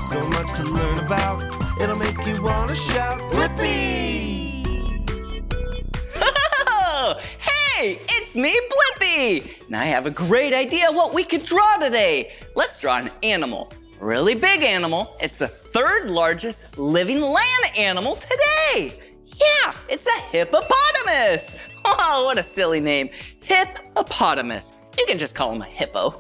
So much to learn about, it'll make you want to shout, Blippi! Oh, hey, it's me, Blippi! And I have a great idea what we could draw today. Let's draw an animal, a really big animal. It's the third largest living land animal today. Yeah, it's a hippopotamus. Oh, what a silly name, hippopotamus. You can just call him a hippo.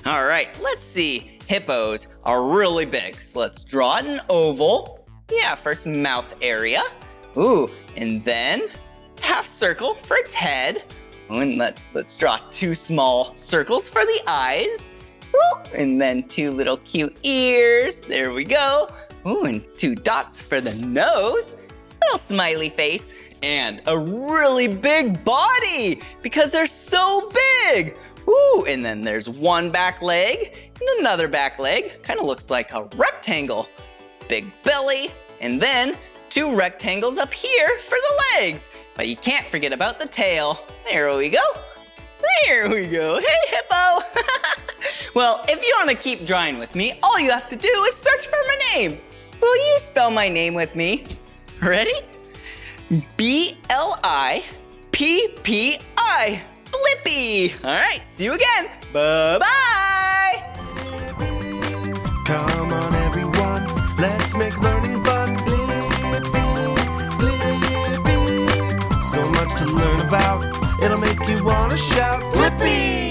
All right, let's see. Hippos are really big, so let's draw an oval. Yeah, for its mouth area. Ooh, and then half circle for its head. Ooh, and let's draw 2 small circles for the eyes. Ooh, and then 2 little cute ears. There we go. Ooh, and 2 dots for the nose. Little smiley face. And a really big body because they're so big. Ooh, and then there's 1 back leg and another back leg. Kind of looks like a rectangle. Big belly, and then 2 rectangles up here for the legs. But you can't forget about the tail. There we go. There we go. Hey, Hippo. Well, if you want to keep drawing with me, all you have to do is search for my name. Will you spell my name with me? Ready? B-L-I-P-P-I. Blippi. All right, see you again. Bye-bye. Come on, everyone, let's make learning fun. Blippi, Blippi. So much to learn about, it'll make you want to shout, Blippi!